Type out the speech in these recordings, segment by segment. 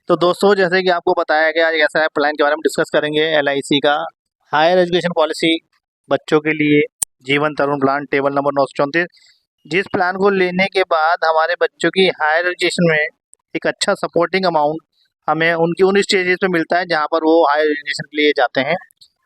तो दोस्तों, जैसे कि आपको बताया गया, आज ऐसा है प्लान के बारे में डिस्कस करेंगे। एलआईसी का हायर एजुकेशन पॉलिसी बच्चों के लिए जीवन तरुण प्लान टेबल नंबर 934, जिस प्लान को लेने के बाद हमारे बच्चों की हायर एजुकेशन में एक अच्छा सपोर्टिंग अमाउंट हमें उनकी उन स्टेजेस पे मिलता है जहाँ पर वो हायर एजुकेशन के लिए जाते हैं।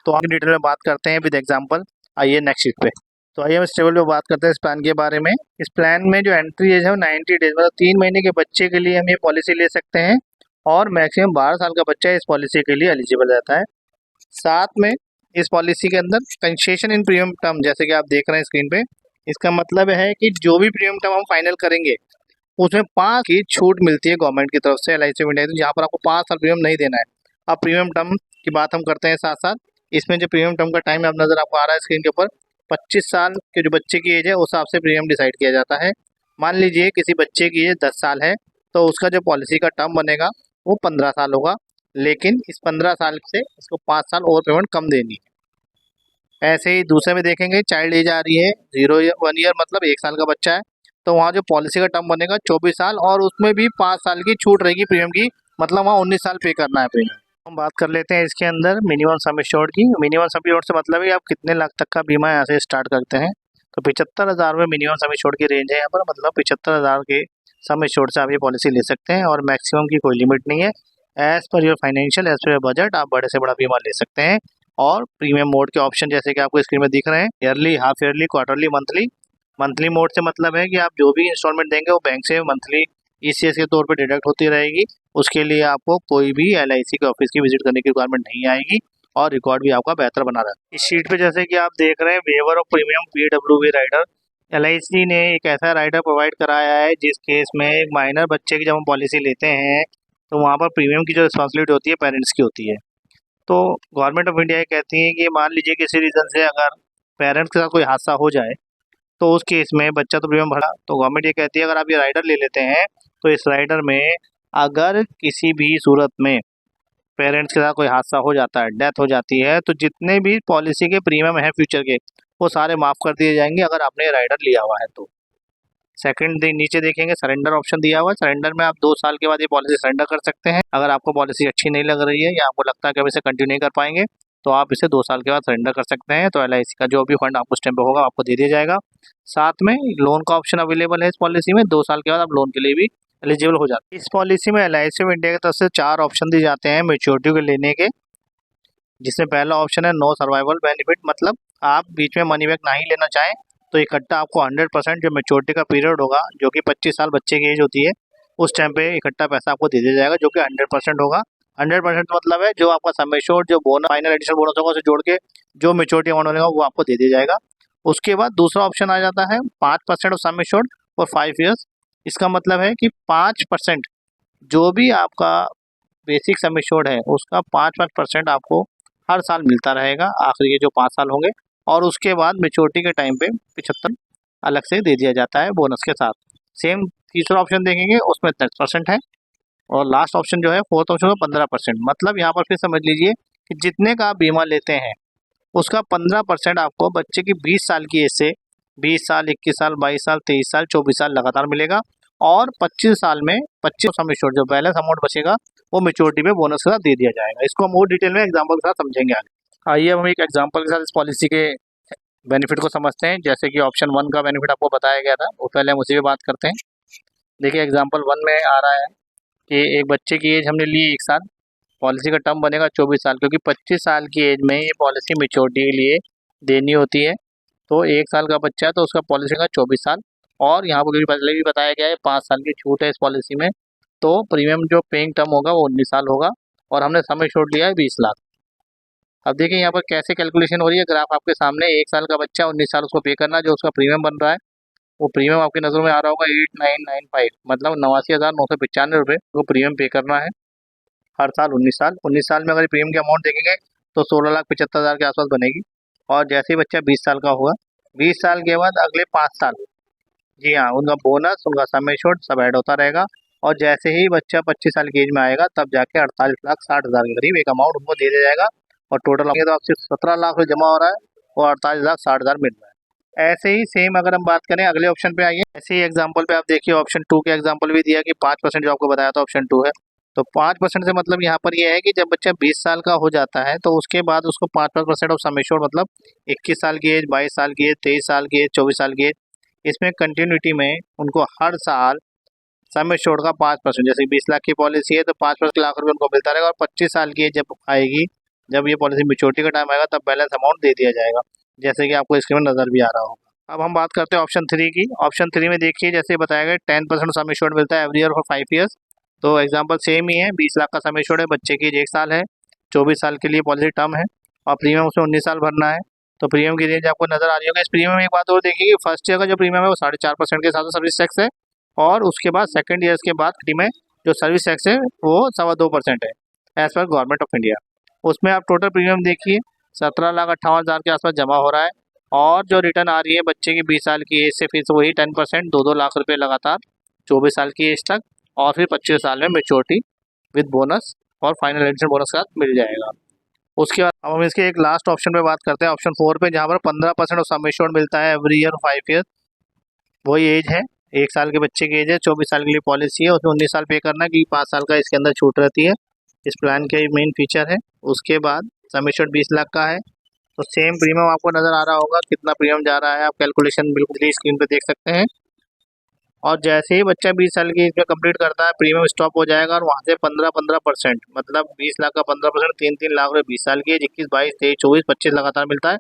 तो हम डिटेल में बात करते हैं विद एग्जांपल। आइए नेक्स्ट शीट पे। तो आइए हम इस टेबल पे बात करते हैं इस प्लान के बारे में। इस प्लान में जो एंट्री एज है वो 90 डेज, मतलब 3 महीने के बच्चे के लिए हम ये पॉलिसी ले सकते हैं और मैक्सिमम 12 साल का बच्चा इस पॉलिसी के लिए एलिजिबल रहता है। साथ में इस पॉलिसी के अंदर कंसेशन इन प्रीमियम टर्म, जैसे कि आप देख रहे हैं स्क्रीन पे, इसका मतलब है कि जो भी प्रीमियम टर्म हम फाइनल करेंगे उसमें 5 की छूट मिलती है गवर्नमेंट की तरफ से एलआईसी ऑफ इंडिया, तो जहाँ पर आपको 5 साल प्रीमियम नहीं देना है। अब प्रीमियम टर्म की बात हम करते हैं साथ साथ। इसमें जो प्रीमियम टर्म का टाइम आप नजर आपको आ रहा है स्क्रीन के ऊपर, 25 साल के जो बच्चे की एज है उस हिसाब से प्रीमियम डिसाइड किया जाता है। मान लीजिए किसी बच्चे की एज 10 साल है तो उसका जो पॉलिसी का टर्म बनेगा वो 15 साल होगा, लेकिन इस 15 साल से इसको 5 साल ओवर पेमेंट कम देनी है। ऐसे ही दूसरे में देखेंगे, चाइल्ड एज आ रही है 1 ईयर, मतलब 1 साल का बच्चा है, तो वहाँ जो पॉलिसी का टर्म बनेगा 24 साल और उसमें भी 5 साल की छूट रहेगी प्रीमियम की, मतलब वहाँ 19 साल पे करना है प्रीमियम। हम बात कर लेते हैं इसके अंदर मिनिमम सम एश्योर्ड की। मिनिमम सम एश्योर्ड से मतलब है आप कितने लाख तक का बीमा यहाँ से स्टार्ट करते हैं। तो 75,000 में मिनिमम सम एश्योर्ड की रेंज है यहाँ पर, मतलब 75,000 के सम एश्योर्ड से आप ये पॉलिसी ले सकते हैं और मैक्सिमम की कोई लिमिट नहीं है। As per your financial, as per your budget आप बड़े से बड़ा बीमा ले सकते हैं। और प्रीमियम मोड के ऑप्शन जैसे कि आपको स्क्रीन में दिख रहे हैं, yearly, half yearly, quarterly, monthly. Monthly mode से मतलब है कि आप जो भी इंस्टॉलमेंट देंगे वो बैंक से मंथली ईसीएस के तौर पे डिडक्ट होती रहेगी। उसके लिए आपको कोई भी एलआईसी के ऑफिस की विजिट करने की रिक्वायरमेंट नहीं आएगी और रिकॉर्ड भी आपका बेहतर बना रहता है। इस शीट पे जैसे कि आप देख रहे हैं, waiver of premium PWV rider. LIC ने एक ऐसा राइडर प्रोवाइड कराया है जिस केस में एक माइनर बच्चे की जब हम पॉलिसी लेते हैं तो वहाँ पर प्रीमियम की जो रिस्पॉन्सिबिलिटी होती है पेरेंट्स की होती है। तो गवर्नमेंट ऑफ इंडिया ये कहती है कि मान लीजिए किसी रीज़न से अगर पेरेंट्स के साथ कोई हादसा हो जाए तो उस केस में बच्चा तो प्रीमियम भरा, तो गवर्नमेंट ये कहती है अगर आप ये राइडर ले लेते हैं तो इस राइडर में अगर किसी भी सूरत में पेरेंट्स के साथ कोई हादसा हो जाता है, डेथ हो जाती है, तो जितने भी पॉलिसी के प्रीमियम हैं फ्यूचर के वो सारे माफ़ कर दिए जाएंगे अगर आपने ये राइडर लिया हुआ है तो। सेकंड नीचे देखेंगे सरेंडर ऑप्शन दिया हुआ है। सरेंडर में आप 2 साल के बाद ये पॉलिसी सरेंडर कर सकते हैं। अगर आपको पॉलिसी अच्छी नहीं लग रही है या आपको लगता है कि अब इसे कंटिन्यू नहीं कर पाएंगे तो आप इसे 2 साल के बाद सरेंडर कर सकते हैं। तो एलआईसी का जो भी फंड आपको उस टाइम पे होगा आपको दे दिया जाएगा। साथ में लोन का ऑप्शन अवेलेबल है इस पॉलिसी में, 2 साल के बाद आप लोन के लिए भी एलिजिबल हो जाते हैं। इस पॉलिसी में एलआईसी ऑफ इंडिया की तरफ से 4 ऑप्शन दिए जाते हैं मेच्योरिटी के लेने के, जिसमें पहला ऑप्शन है नो सर्वाइवल बेनिफिट, मतलब आप बीच में मनी बैक नहीं लेना चाहें तो इकट्ठा आपको 100% जो मेच्योरिटी का पीरियड होगा, जो कि 25 साल बच्चे की एज होती है, उस टाइम पे इकट्ठा पैसा आपको दे दिया जाएगा, जो कि 100% होगा। 100% मतलब है जो आपका सम एश्योर्ड, जो बोनस, फाइनल एडिशनल बोनस होगा उसे जोड़ के जो मेच्योरिटी अमाउंट बनेगा वो आपको दे दिया जाएगा। उसके बाद दूसरा ऑप्शन आ जाता है 5% of sum assured for 5 years. इसका मतलब है कि 5% जो भी आपका बेसिक सम एश्योर्ड है उसका 5% आपको हर साल मिलता रहेगा आखिरी के जो 5 साल होंगे, और उसके बाद मेच्योरिटी के टाइम पे 75 अलग से दे दिया जाता है बोनस के साथ। सेम तीसरा ऑप्शन देखेंगे उसमें 10% है, और लास्ट ऑप्शन जो है फोर्थ ऑप्शन में 15%। मतलब यहाँ पर फिर समझ लीजिए कि जितने का आप बीमा लेते हैं उसका 15% आपको बच्चे की 20 साल की एज से 20 साल, 21 साल, 22 साल, 23 साल, 24 साल लगातार मिलेगा, और 25 साल में 25 सम एश्योर्ड जो बैलेंस अमाउंट बचेगा वो मेच्योरिटी में बोनस के साथ दे दिया जाएगा। इसको हम और डिटेल में एग्जाम्पल के साथ समझेंगे आगे। आइए हम एक एग्जाम्पल के साथ इस पॉलिसी के बेनिफिट को समझते हैं। जैसे कि ऑप्शन 1 का बेनिफिट आपको बताया गया था, वो पहले हम उसी पे बात करते हैं। देखिए एग्जाम्पल 1 में आ रहा है कि एक बच्चे की एज हमने ली 1 साल, पॉलिसी का टर्म बनेगा 24 साल, क्योंकि 25 साल की एज में ये पॉलिसी मेच्योरिटी के लिए देनी होती है। तो 1 साल का बच्चा है तो उसका पॉलिसी का 24 साल, और यहाँ पर पहले भी बताया गया है 5 साल की छूट है इस पॉलिसी में। तो प्रीमियम जो पेइंग टर्म होगा वो 19 साल होगा, और हमने सम एश्योर्ड लिया है 20 लाख। अब देखिए यहाँ पर कैसे कैलकुलेशन हो रही है, ग्राफ आपके सामने। 1 साल का बच्चा 19 साल उसको पे करना है, जो उसका प्रीमियम बन रहा है वो प्रीमियम आपकी नज़रों में आ रहा होगा 8995, मतलब 89,995 रुपये वो प्रीमियम पे करना है हर साल 19 साल में। अगर प्रीमियम की अमाउंट देखेंगे तो 16,75,000 के आसपास बनेगी। और जैसे ही बच्चा 20 साल का हुआ, 20 साल के बाद अगले 5 साल, जी हाँ, उनका बोनस, उनका सम एश्योर्ड सब ऐड होता रहेगा। और जैसे ही बच्चा 25 साल की एज में आएगा तब जाके 48,60,000 के करीब एक अमाउंट उनको दे दिया जाएगा, और टोटल तो आपसे 17 लाख में जमा हो रहा है और 48,60,000 मिल रहा है। ऐसे ही सेम अगर हम बात करें अगले ऑप्शन पे आइए, ऐसे ही एग्जांपल पे आप देखिए ऑप्शन 2 के एग्जांपल भी दिया कि 5% जो आपको बताया था ऑप्शन 2 है। तो 5% से मतलब यहाँ पर यह है कि जब बच्चा 20 साल का हो जाता है तो उसके बाद उसको 5% ऑफ सम एश्योर्ड मतलब 21 साल की एज, 22 साल की एज, 23 साल की एज, 24 साल की एज, इसमें कंटिन्यूटी में उनको हर साल सम एश्योर्ड का 5%, जैसे 20 लाख की पॉलिसी है तो 5 लाख रुपये उनको मिलता रहेगा। और 25 साल की एज जब आएगी, जब ये पॉलिसी मैच्योरिटी का टाइम आएगा, तब बैलेंस अमाउंट दे दिया जाएगा, जैसे कि आपको स्क्रीन में नजर भी आ रहा होगा। अब हम बात करते हैं ऑप्शन 3 की। ऑप्शन 3 में देखिए, जैसे बताया गया 10% सम एश्योर्ड मिलता है एवरी ईयर फॉर 5 ईयर्स। तो एग्जांपल सेम ही है, 20 लाख का सम एश्योर्ड है, बच्चे की एज 1 साल है, 24 साल के लिए पॉलिसी टर्म है और प्रीमियम उसमें 19 साल भरना है। तो प्रीमियम की रेंज आपको नजर आ रही होगी। इस प्रीमियम में एक बात और देखिए कि फर्स्ट ईयर का जो प्रीमियम है वो 4.5% के हिसाब से सर्विस टैक्स है, और उसके बाद सेकंड ईयर्स के बाद में जो सर्विस टैक्स है वो 2.25% है एज पर गवर्नमेंट ऑफ इंडिया। उसमें आप टोटल प्रीमियम देखिए 17,58,000 के आसपास जमा हो रहा है, और जो रिटर्न आ रही है बच्चे की 20 साल की एज से फिर वही 10%, 2-2 लाख रुपए लगातार 24 साल की एज तक, और फिर 25 साल में मेच्योरिटी विद बोनस और फाइनल एडिशन बोनस का मिल जाएगा। उसके बाद अब हम इसके एक लास्ट ऑप्शन पे बात करते हैं, ऑप्शन 4 पे, जहाँ पर 15% ऑफ सम एश्योर्ड मिलता है एवरी ईयर 5 ईयर। वही एज है, 1 साल के बच्चे की एज है, 24 साल के लिए पॉलिसी है, उसमें 19 साल पे करना है क्योंकि 5 साल का इसके अंदर छूट रहती है। इस प्लान के मेन फीचर है। उसके बाद सम एश्योर्ड 20 लाख का है, तो सेम प्रीमियम आपको नजर आ रहा होगा, कितना प्रीमियम जा रहा है आप कैलकुलेशन बिल्कुल स्क्रीन पे देख सकते हैं। और जैसे ही बच्चा 20 साल की इसमें कंप्लीट करता है, प्रीमियम स्टॉप हो जाएगा और वहाँ से 15% मतलब 20 लाख का 15%, 3-3 लाख रुपये 20 साल की, 21, 22, 23, 24, 25 लगातार मिलता है।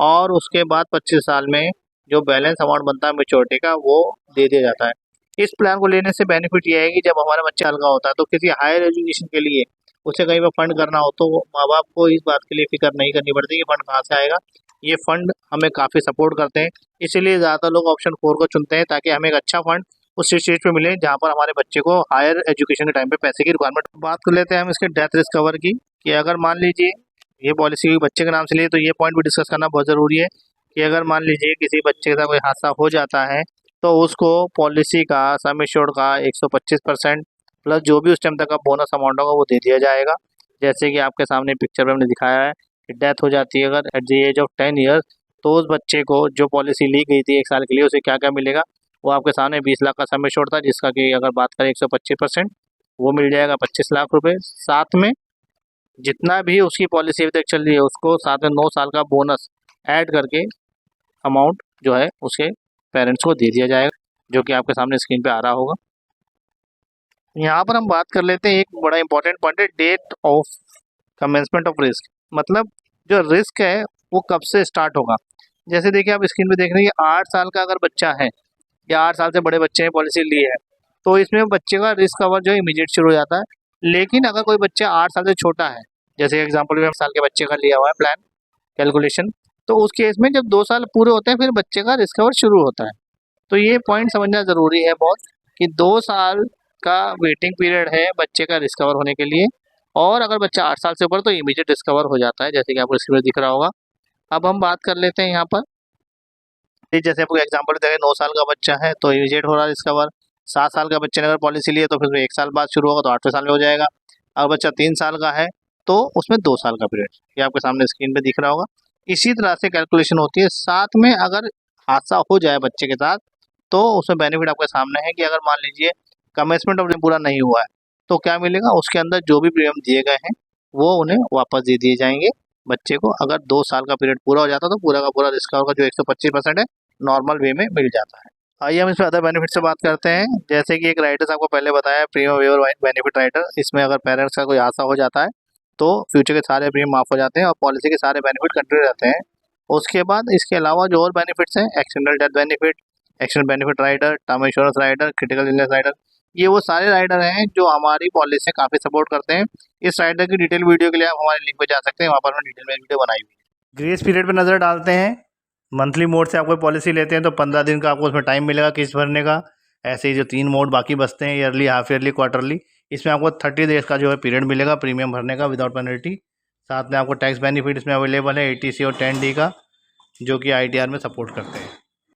और उसके बाद 25 साल में जो बैलेंस अमाउंट बनता है मेच्योरिटी का, वो दे दिया जाता है। इस प्लान को लेने से बेनिफिट ये है कि जब हमारा बच्चा हल्का होता है तो किसी हायर एजुकेशन के लिए उसे कहीं पर फंड करना हो तो माँ बाप को इस बात के लिए फिक्र नहीं करनी पड़ती कि फंड कहाँ से आएगा। ये फंड हमें काफ़ी सपोर्ट करते हैं, इसीलिए ज़्यादातर लोग ऑप्शन 4 को चुनते हैं, ताकि हमें एक अच्छा फंड उस स्टेज पे मिले जहाँ पर हमारे बच्चे को हायर एजुकेशन के टाइम पे पैसे की रिक्वायरमेंट। बात कर लेते हैं हम इसके डेथ रिस्क कवर की, कि अगर मान लीजिए ये पॉलिसी बच्चे के नाम से लिए तो ये पॉइंट भी डिस्कस करना बहुत ज़रूरी है कि अगर मान लीजिए किसी बच्चे के साथ कोई हादसा हो जाता है तो उसको पॉलिसी का सम एश्योर्ड का 125% प्लस जो भी उस टाइम तक का बोनस अमाउंट होगा वो दे दिया जाएगा। जैसे कि आपके सामने पिक्चर में हमने दिखाया है कि डेथ हो जाती है अगर at the age of 10 years, तो उस बच्चे को जो पॉलिसी ली गई थी 1 साल के लिए उसे क्या क्या मिलेगा, वो आपके सामने 20 लाख का सम एश्योर्ड था, जिसका कि अगर बात करें 125% वो मिल जाएगा 25 लाख रुपए। साथ में जितना भी उसकी पॉलिसी अभी तक चल रही है उसको साथ में 9 साल का बोनस ऐड करके अमाउंट जो है उसके पेरेंट्स को दे दिया जाएगा, जो कि आपके सामने स्क्रीन पे आ रहा होगा। यहाँ पर हम बात कर लेते हैं, एक बड़ा इंपॉर्टेंट पॉइंट है date of commencement of risk, मतलब जो रिस्क है वो कब से स्टार्ट होगा। जैसे देखिए आप स्क्रीन पे देख रहे हैं कि 8 साल का अगर बच्चा है या 8 साल से बड़े बच्चे ने पॉलिसी ली है तो इसमें बच्चे का रिस्क कवर जो है इमीडिएट शुरू हो जाता है। लेकिन अगर कोई बच्चा 8 साल से छोटा है, जैसे एग्जाम्पल में 8 साल के बच्चे का लिया हुआ है प्लान कैलकुलेशन, तो उस केस में जब 2 साल पूरे होते हैं फिर बच्चे का रिस्क कवर शुरू होता है। तो ये पॉइंट समझना ज़रूरी है बहुत, कि 2 साल का वेटिंग पीरियड है बच्चे का रिस्क कवर होने के लिए, और अगर बच्चा 8 साल से ऊपर तो इमीडिएट रिस्क कवर हो जाता है, जैसे कि आपको स्क्रीन पर दिख रहा होगा। अब हम बात कर लेते हैं यहाँ पर, जैसे आपको एग्जाम्पल देखें 9 साल का बच्चा है तो इमीडिएट हो रहा है रिस्क कवर। 7 साल का बच्चे ने अगर पॉलिसी ली है तो फिर 1 साल बाद शुरू होगा तो 8वें साल में हो जाएगा। अगर बच्चा 3 साल का है तो उसमें 2 साल का पीरियड, ये आपके सामने स्क्रीन पे दिख रहा होगा। इसी तरह से कैलकुलेशन होती है। साथ में अगर हादसा हो जाए बच्चे के साथ तो उसमें बेनिफिट आपके सामने है कि अगर मान लीजिए कमेंसमेंट ऑफ पूरा नहीं हुआ है तो क्या मिलेगा, उसके अंदर जो भी प्रीमियम दिए गए हैं वो उन्हें वापस दे दिए जाएंगे बच्चे को। अगर 2 साल का पीरियड पूरा हो जाता तो पूरा का पूरा रिस्क कवर का जो 125% है नॉर्मल वे में मिल जाता है। आइए हम इसमें अदर बेनिफिट से बात करते हैं। जैसे कि एक राइडर्स आपको पहले बताया प्रीमियम वेवर बेनिफिट राइडर, इसमें अगर पेरेंट्स का कोई हादसा हो जाता है तो फ्यूचर के सारे प्रीमियम माफ हो जाते हैं और पॉलिसी के सारे बेनिफिट कंटिन्यू रहते हैं। उसके बाद इसके अलावा जो और बेनिफिट्स हैं, accidental death benefit, accident benefit rider, term insurance rider, critical illness rider, ये वो सारे राइडर हैं जो हमारी पॉलिसी से काफ़ी सपोर्ट करते हैं। इस राइडर की डिटेल वीडियो के लिए आप हमारे लिंक पे जा सकते हैं, वहाँ पर हमने डिटेल में वीडियो बनाई हुई है। ग्रेस पीरियड पे नज़र डालते हैं, मंथली मोड से आप कोई पॉलिसी लेते हैं तो 15 दिन का आपको उसमें टाइम मिलेगा किस्त भरने का। ऐसे ही जो 3 मोड बाकी बचते हैं, ईयरली, हाफ ईयरली, क्वार्टरली, इसमें आपको 30 डेज का जो है पीरियड मिलेगा प्रीमियम भरने का विदाउट पेनल्टी। साथ में आपको टैक्स बेनिफिट इसमें अवेलेबल है ATC और 10D का, जो कि ITR में सपोर्ट करते हैं।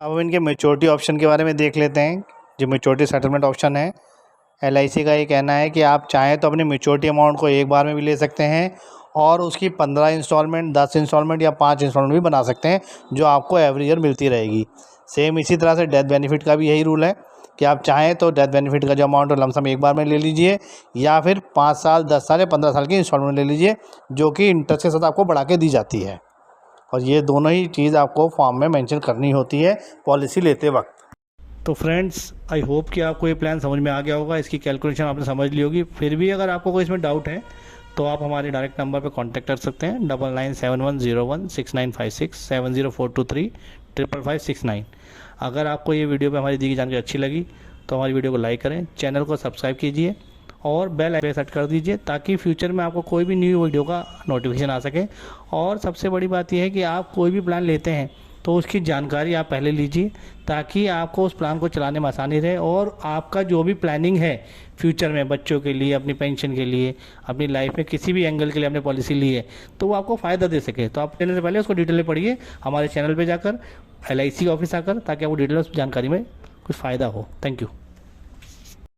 अब हम इनके मेच्योरिटी ऑप्शन के बारे में देख लेते हैं। जो मेच्योरिटी सेटलमेंट ऑप्शन है, LIC का ये कहना है कि आप चाहें तो अपनी मेच्योरिटी अमाउंट को एक बार में भी ले सकते हैं और उसकी 15 इंस्टॉलमेंट, 10 इंस्टॉलमेंट या 5 इंस्टॉलमेंट भी बना सकते हैं, जो आपको एवरी ईयर मिलती रहेगी। सेम इसी तरह से डेथ बेनिफिट का भी यही रूल है कि आप चाहें तो डेथ बेनिफिट का जो अमाउंट है लमसम एक बार में ले लीजिए, या फिर 5 साल, 10 साल या 15 साल की इंस्टॉलमेंट ले लीजिए, जो कि इंटरेस्ट के साथ आपको बढ़ा के दी जाती है। और ये दोनों ही चीज़ आपको फॉर्म में मेंशन करनी होती है पॉलिसी लेते वक्त। तो फ्रेंड्स, आई होप कि आपको ये प्लान समझ में आ गया होगा, इसकी कैलकुलेशन आपने समझ ली होगी। फिर भी अगर आपको कोई इसमें डाउट है तो आप हमारे डायरेक्ट नंबर पर कांटेक्ट कर सकते हैं 9971016956 7042355569। अगर आपको ये वीडियो पे हमारी दी गई जानकारी अच्छी लगी तो हमारी वीडियो को लाइक करें, चैनल को सब्सक्राइब कीजिए और बेल आइकन सेट कर दीजिए, ताकि फ्यूचर में आपको कोई भी न्यू वीडियो का नोटिफिकेशन आ सके। और सबसे बड़ी बात यह है कि आप कोई भी प्लान लेते हैं तो उसकी जानकारी आप पहले लीजिए, ताकि आपको उस प्लान को चलाने में आसानी रहे, और आपका जो भी प्लानिंग है फ्यूचर में बच्चों के लिए, अपनी पेंशन के लिए, अपनी लाइफ में किसी भी एंगल के लिए आपने पॉलिसी ली है तो वो आपको फ़ायदा दे सके। तो आप लेने से पहले उसको डिटेल में पढ़िए हमारे चैनल पे जाकर, LIC ऑफिस आकर, ताकि आपको डिटेल जानकारी में कुछ फ़ायदा हो। Thank you.